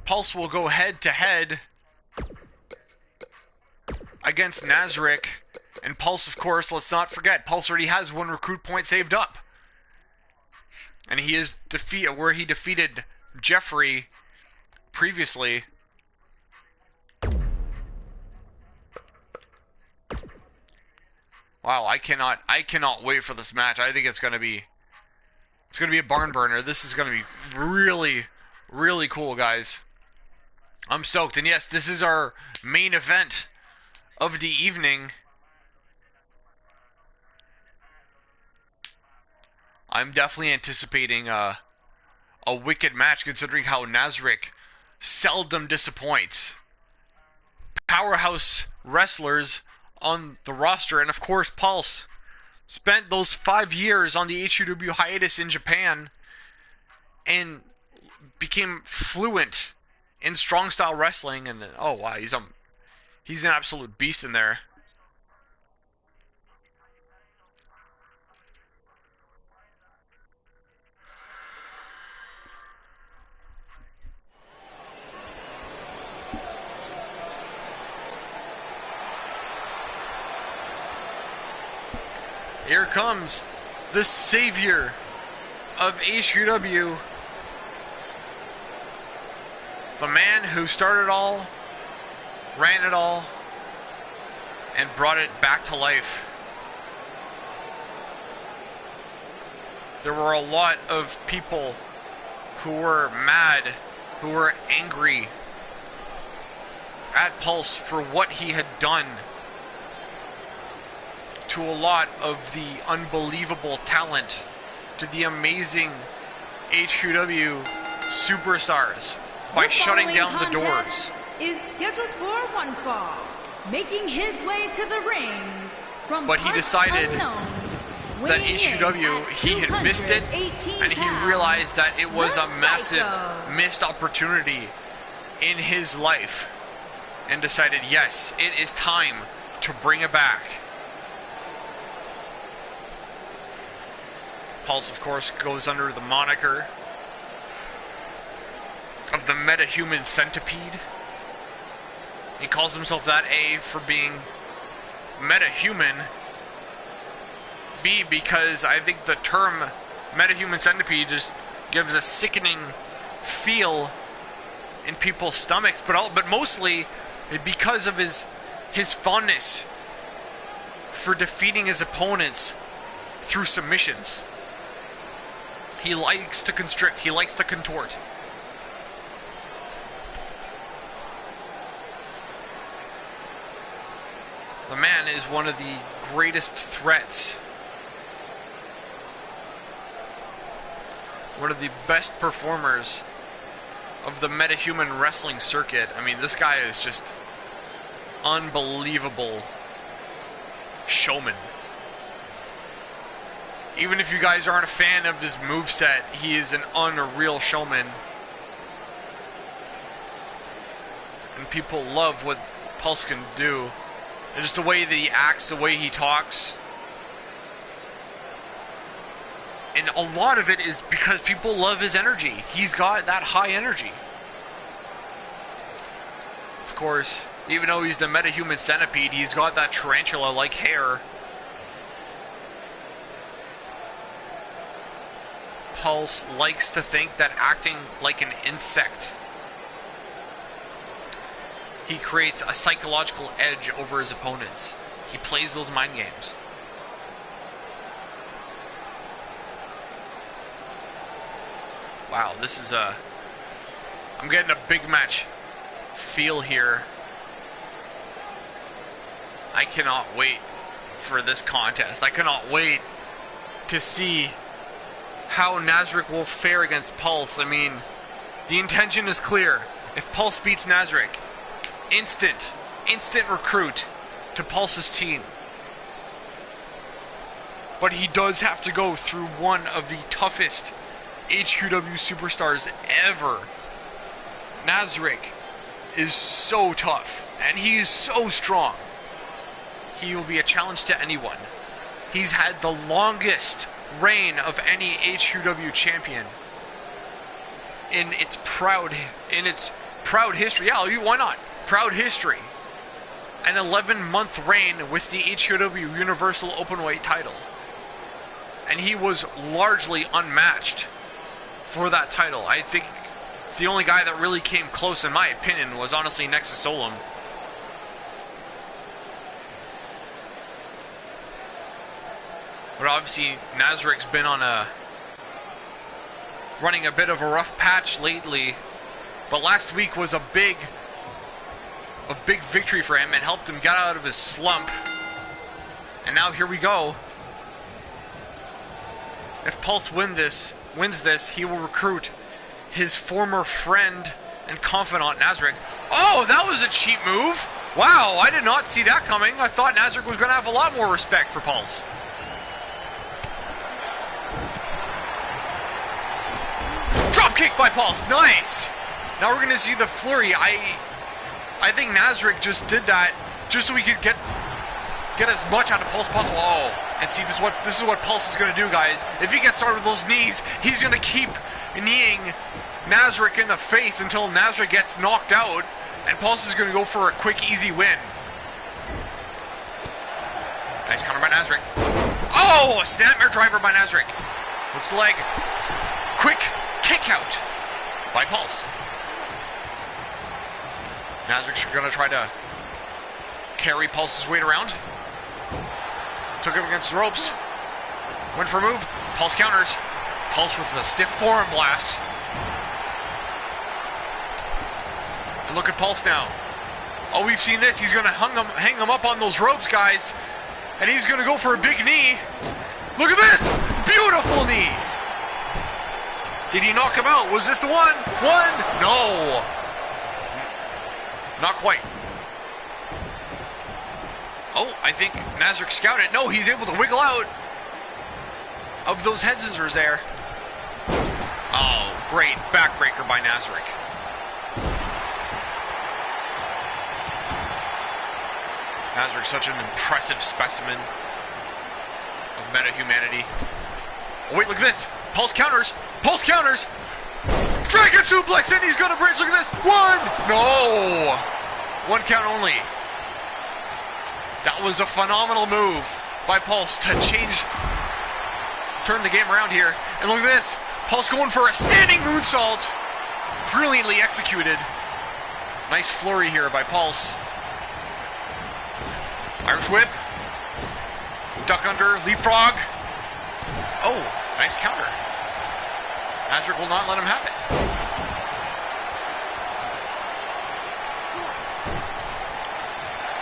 Pulse will go head-to-head against Nazarick. And Pulse, of course, let's not forget, Pulse already has one recruit point saved up. And he is where he defeated Jeffrey previously. Wow, I cannot wait for this match. I think it's gonna be a barn burner. This is gonna be really, really cool, guys. I'm stoked. And yes, this is our main event of the evening. I'm definitely anticipating a wicked match, considering how Nazarick seldom disappoints. Powerhouse wrestlers on the roster, and of course Pulse spent those 5 years on the HQW hiatus in Japan and became fluent in strong style wrestling. And oh wow, he's an absolute beast in there. Here comes the savior of HQW. The man who started it all, ran it all, and brought it back to life. There were a lot of people who were mad, who were angry at Pulse for what he had done to a lot of the unbelievable talent, to the amazing HQW superstars, by shutting down the doors. Is scheduled for one fall, making his way to the ring from but he decided that HQW, he had missed it, and he realized that it was a massive missed opportunity in his life, and decided, yes, it is time to bring it back. Pulse, of course, goes under the moniker of the metahuman centipede. He calls himself that, A, for being metahuman, B, because I think the term metahuman centipede just gives a sickening feel in people's stomachs, but mostly because of his fondness for defeating his opponents through submissions. He likes to constrict, he likes to contort. The man is one of the greatest threats, one of the best performers of the metahuman wrestling circuit. I mean, this guy is just unbelievable showman. Even if you guys aren't a fan of his moveset, he is an unreal showman. And people love what Pulse can do. And just the way that he acts, the way he talks. And a lot of it is because people love his energy. He's got that high energy. Of course, even though he's the metahuman centipede, he's got that tarantula-like hair. Pulse likes to think that acting like an insect, he creates a psychological edge over his opponents. He plays those mind games. Wow, this is I'm getting a big match feel here. I cannot wait for this contest. I cannot wait to see how Nazarick will fare against Pulse. I mean, the intention is clear. If Pulse beats Nazarick, instant recruit to Pulse's team. But he does have to go through one of the toughest HQW superstars ever. Nazarick is so tough, and he is so strong. He will be a challenge to anyone. He's had the longest reign of any HQW champion in its proud history. Yeah, why not? Proud history. An 11-month reign with the HQW Universal Openweight title. And he was largely unmatched for that title. I think the only guy that really came close, in my opinion, was honestly Nexus Solum. But obviously, Nazarick's been running a bit of a rough patch lately. But last week was a big victory for him and helped him get out of his slump. And now here we go. If Pulse wins this, he will recruit his former friend and confidant, Nazarick. Oh, that was a cheap move. Wow, I did not see that coming. I thought Nazarick was going to have a lot more respect for Pulse. Drop kick by Pulse. Nice. Now we're going to see the flurry. I think Nazarick just did that just so we could get as much out of Pulse as possible. Oh, and see, this is what Pulse is going to do, guys. If he gets started with those knees, he's going to keep kneeing Nazarick in the face until Nazarick gets knocked out, and Pulse is going to go for a quick, easy win. Nice counter by Nazarick. Oh, a snapmare driver by Nazarick. Looks like quick kick out by Pulse. Nazarick's going to try to carry Pulse's weight around. Took him against the ropes. Went for a move. Pulse counters. Pulse with a stiff forearm blast. And look at Pulse now. Oh, we've seen this. He's going to hang him up on those ropes, guys. And he's going to go for a big knee. Look at this. Beautiful knee. Did he knock him out? Was this the one? No. Not quite. Oh, I think Nazarick scouted. No, he's able to wiggle out of those head scissors there. Oh, great backbreaker by Nazarick. Nazarick's such an impressive specimen of meta-humanity. Oh, wait, look at this. Pulse counters. Pulse counters. Dragon suplex, and he's got a bridge. Look at this. One. No. One count only. That was a phenomenal move by Pulse to turn the game around here. And look at this. Pulse going for a standing moonsault. Brilliantly executed. Nice flurry here by Pulse. Irish whip. Duck under. Leapfrog. Oh, nice counter. Nazarick will not let him have it.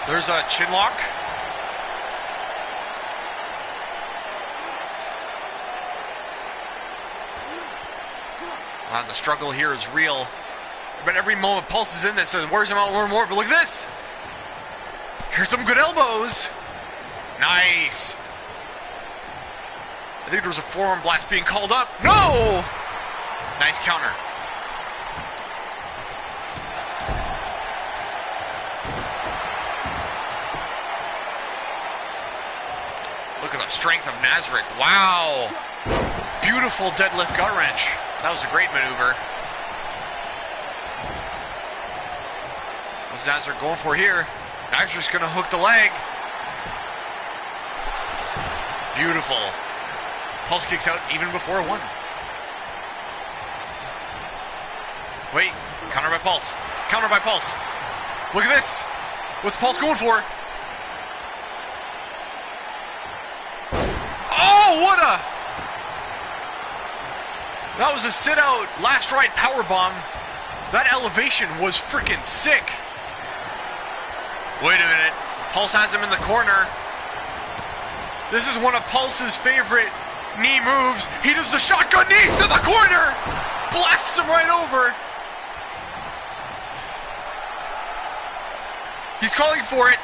There's a chin lock. The struggle here is real. But every moment Pulse is in this, so it wears him out more and more. But look at this. Here's some good elbows. Nice. I think there was a forearm blast being called up. No! Nice counter. Look at the strength of Nazarick. Wow. Beautiful deadlift gut wrench. That was a great maneuver. What's Nazarick going for here? Nazarick's going to hook the leg. Beautiful. Pulse kicks out even before one. Wait, counter by Pulse. Counter by Pulse. Look at this. What's Pulse going for? Oh, what a... That was a sit-out last right powerbomb. That elevation was freaking sick. Wait a minute. Pulse has him in the corner. This is one of Pulse's favorite knee moves. He does the shotgun knees to the corner. Blasts him right over. He's calling for it.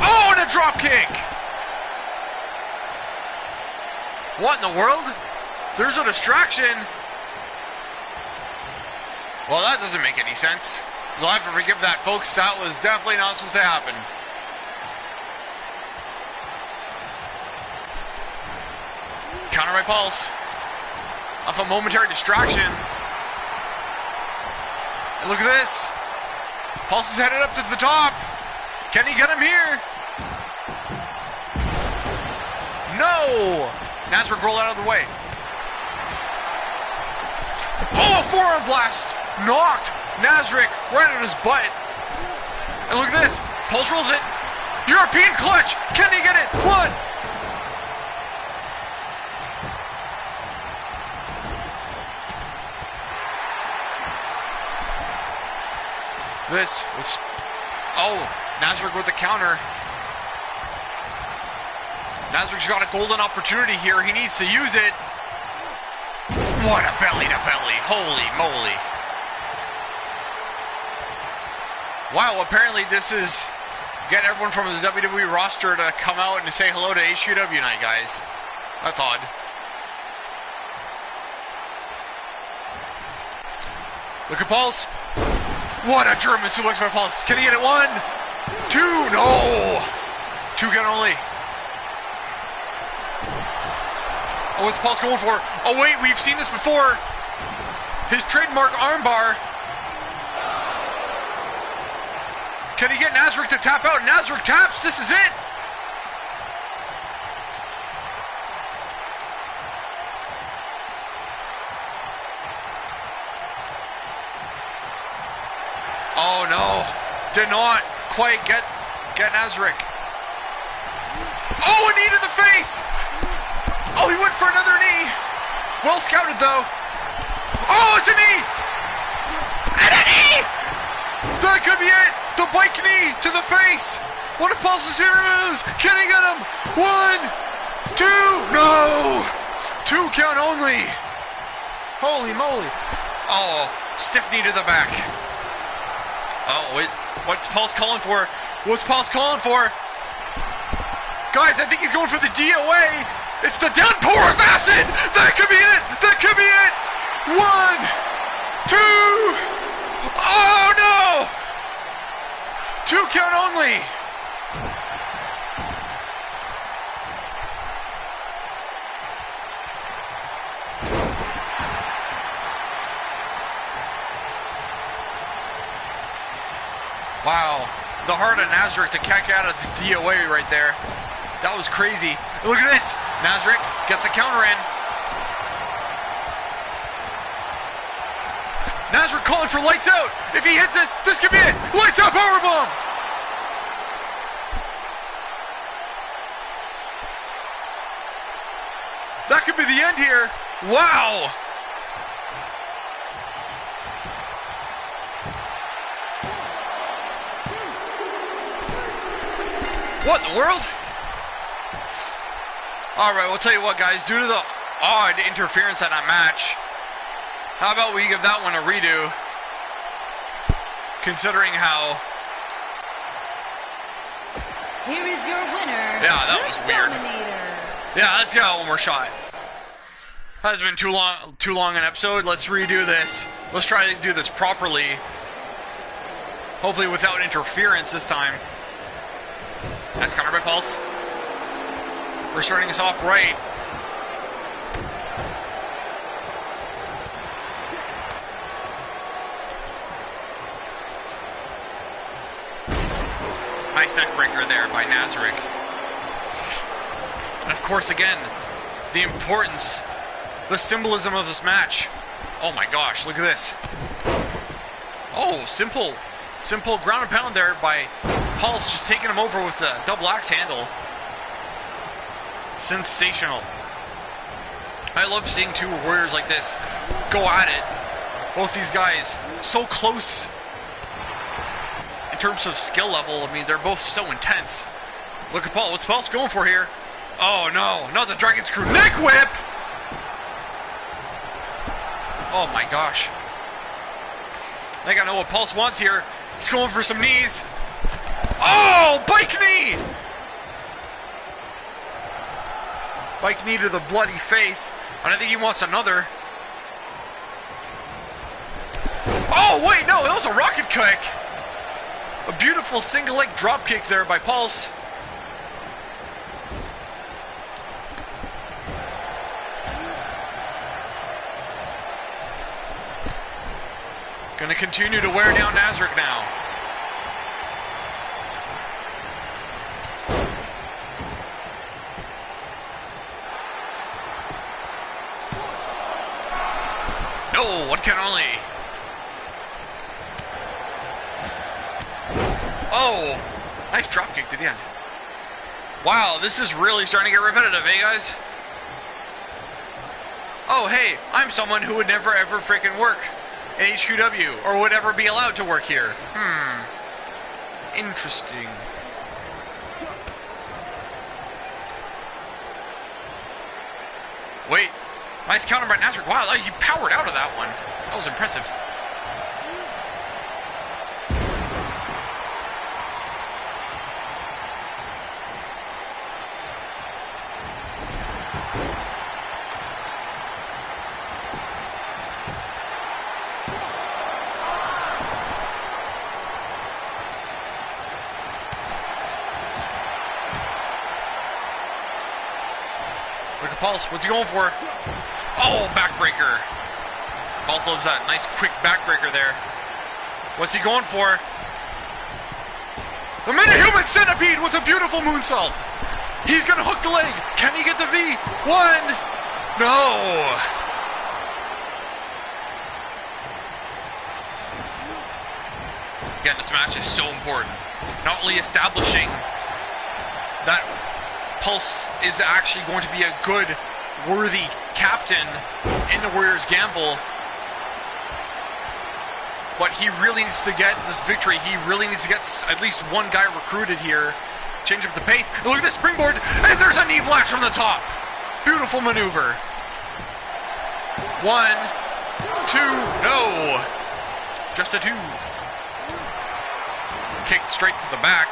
Oh, and a drop kick. What in the world? There's a distraction. Well, that doesn't make any sense. We'll have to forgive that, folks. That was definitely not supposed to happen. Counter by Pulse. Off a momentary distraction. And look at this. Pulse is headed up to the top. Can he get him here? No! Nazarick roll out of the way. Oh, forearm blast! Knocked Nazarick right on his butt. And look at this. Pulse rolls it. European clutch. Can he get it? One. This was... Oh, Nazarick with the counter. Nazarick's got a golden opportunity here. He needs to use it. What a belly to belly. Holy moly. Wow, apparently this is get everyone from the WWE roster to come out and to say hello to HQW night, guys. That's odd. Look at Pulse. What a German suplex by Pulse. Can he get it? One, two, no. Two count only. Oh, what's Pulse going for? Oh, wait, we've seen this before. His trademark armbar. Can he get Nazarick to tap out? Nazarick taps. This is it. Oh, no. Did not quite get Nazarick. Oh, a knee to the face. Oh, he went for another knee. Well scouted, though. Oh, it's a knee. And a knee. That could be it. The bike knee to the face. One of Pulse's hero moves. Can he get him? One, two. No. Two count only. Holy moly. Oh, stiff knee to the back. Oh, wait. What's Pulse calling for? What's Pulse calling for? Guys, I think he's going for the DOA. It's the downpour of acid! That could be it! That could be it! One! Two! Oh no! Two count only! Wow. The heart of Nazarick to kick out of the DOA right there. That was crazy. Look at this. Nazarick gets a counter in. Nazarick calling for lights out. If he hits this could be it. Lights out powerbomb. That could be the end here. Wow. What in the world? Alright, we'll tell you what, guys. Due to the odd interference in that match, how about we give that one a redo? Considering how... Here is your winner. Yeah, that was weird. Dominator. Yeah, let's give it one more shot. Has been too long an episode. Let's redo this. Let's try to do this properly. Hopefully without interference this time. That's counter by Pulse. We're starting us off right. Nice neck breaker there by Nazarick. And of course, again, the importance, the symbolism of this match. Oh my gosh, look at this. Oh, simple ground and pound there by Pulse, just taking him over with the double axe handle. Sensational. I love seeing two warriors like this go at it. Both these guys so close in terms of skill level. I mean, they're both so intense. Look at Paul. What's Pulse going for here? Oh no, not the Dragon Screw neck whip! Oh my gosh. I think I know what Pulse wants here. He's going for some knees. Oh, bike knee! Bike knee to the bloody face. And I think he wants another. Oh, wait, no, that was a rocket kick. A beautiful single leg drop kick there by Pulse. Gonna continue to wear down Nazarick now. No, one can only. Oh, nice drop kick to the end. Wow, this is really starting to get repetitive, eh, guys? Oh, hey, I'm someone who would never ever freaking work in HQW, or would ever be allowed to work here. Interesting. Wait, nice counter by Nazarick. Wow, he powered out of that one. That was impressive. Look at Pulse. What's he going for? Oh, backbreaker. Pulse loves that. Nice quick backbreaker there. What's he going for? The mini-human centipede with a beautiful moonsault. He's going to hook the leg. Can he get the V? One. No. Again, this match is so important. Not only establishing that Pulse is actually going to be a good, worthy captain in the Warriors Gamble, but he really needs to get this victory. He really needs to get at least one guy recruited here. Change up the pace. And look at this springboard, and there's a knee blast from the top. Beautiful maneuver. One, two, no. Just a two. Kick straight to the back.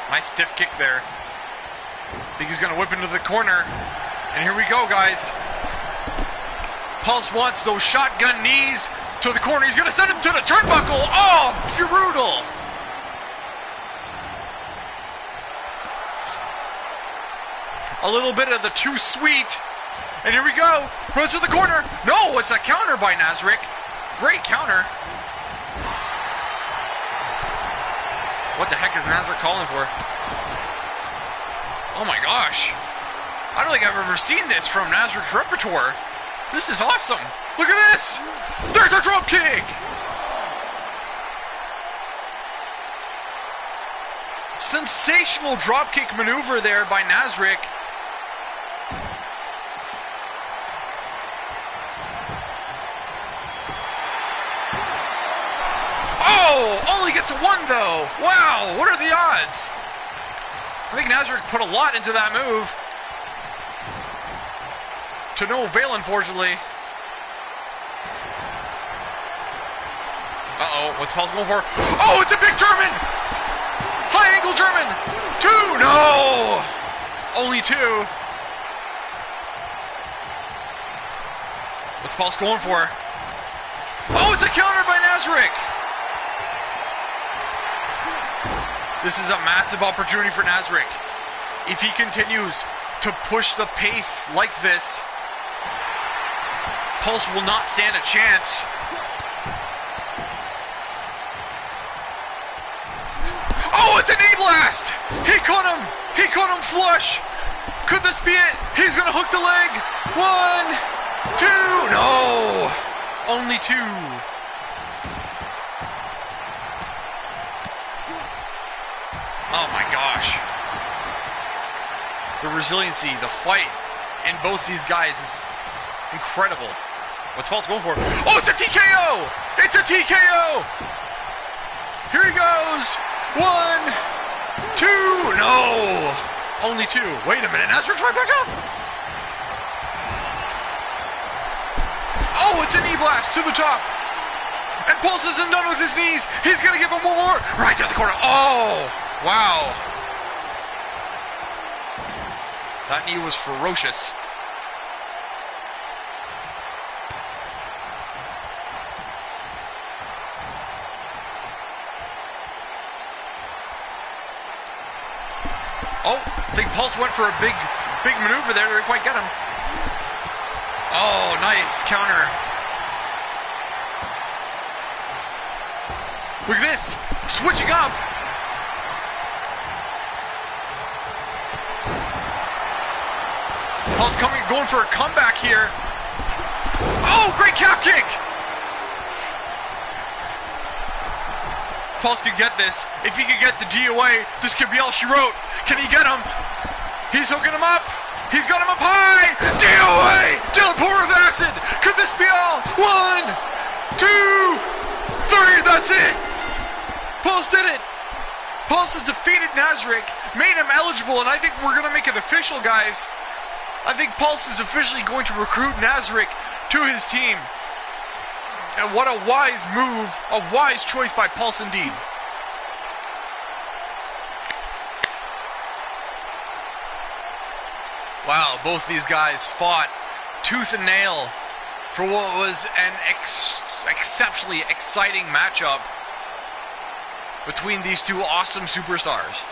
Nice stiff kick there. I think he's going to whip into the corner. And here we go, guys. Pulse wants those shotgun knees to the corner. He's going to send him to the turnbuckle. Oh, brutal. A little bit of the too sweet. And here we go. Runs to the corner. No, it's a counter by Nazarick. Great counter. What the heck is Nazareth calling for? Oh my gosh. I don't think I've ever seen this from Nazareth's repertoire. This is awesome. Look at this. There's a drop kick. Sensational drop kick maneuver there by Nazareth. Oh, only gets a 1 though. Wow, what are the odds? I think Nazareth put a lot into that move. To no avail, unfortunately. Uh-oh, what's Paul's going for? Oh, it's a big German! High angle German! 2, no! Only 2. What's Paul's going for? Oh, it's a counter by Nazareth! This is a massive opportunity for Nazareth. If he continues to push the pace like this, Pulse will not stand a chance. Oh, it's a knee blast! He caught him! He caught him flush! Could this be it? He's gonna hook the leg! 1, 2, no! Only 2. Oh my gosh. The resiliency, the fight in both these guys is incredible. What's Paul's going for? Oh, it's a TKO! It's a TKO! Here he goes! 1, 2, no! Only 2. Wait a minute, Nazareth's right back up! Oh, it's a knee blast to the top! And Pulse isn't done with his knees! He's gonna give him one more! Right to the corner! Oh! Wow! That knee was ferocious. Oh, I think Pulse went for a big maneuver there. Didn't quite get him. Oh, nice counter. Look at this. Switching up. Pulse going for a comeback here. Oh, great calf kick. Pulse could get this. If he could get the DOA, this could be all she wrote. Can he get him? He's hooking him up. He's got him up high. DOA! Downpour of acid. Could this be all? 1, 2, 3. That's it. Pulse did it. Pulse has defeated Nazareth, made him eligible, and I think we're going to make it official, guys. I think Pulse is officially going to recruit Nazareth to his team. And what a wise move, a wise choice by Pulse indeed. Wow, both these guys fought tooth and nail for what was an exceptionally exciting matchup between these two awesome superstars.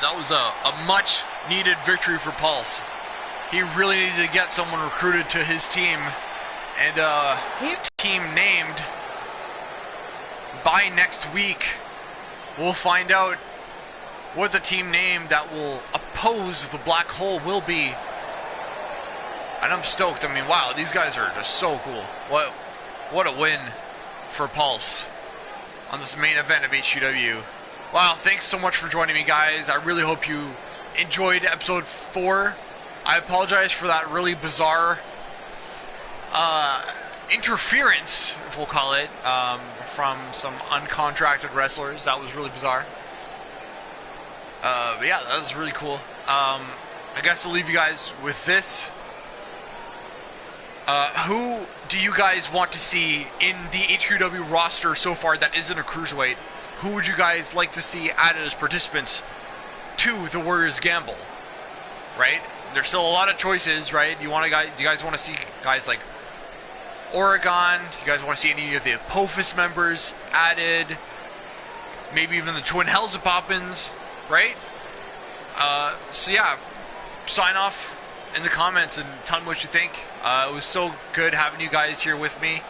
That was a much needed victory for Pulse. He really needed to get someone recruited to his team, and his team named. By next week, we'll find out what the team name that will oppose the Black Hole will be. And I'm stoked. I mean, wow, these guys are just so cool. What a win for Pulse on this main event of HQW. Wow, thanks so much for joining me, guys. I really hope you enjoyed episode 4. I apologize for that really bizarre interference, if we'll call it, from some uncontracted wrestlers. That was really bizarre. But yeah, that was really cool. I guess I'll leave you guys with this. Who do you guys want to see in the HQW roster so far that isn't a Cruiserweight? Who would you guys like to see added as participants to the Warriors Gamble? Right? There's still a lot of choices, right? Do you guys want to see guys like Oregon? Do you guys want to see any of the Apophis members added? Maybe even the Twin Hells of Poppins, right? So yeah, sign off in the comments and tell me what you think. It was so good having you guys here with me.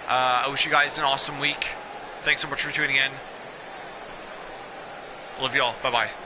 I wish you guys an awesome week. Thanks so much for tuning in. Love you all. Bye-bye.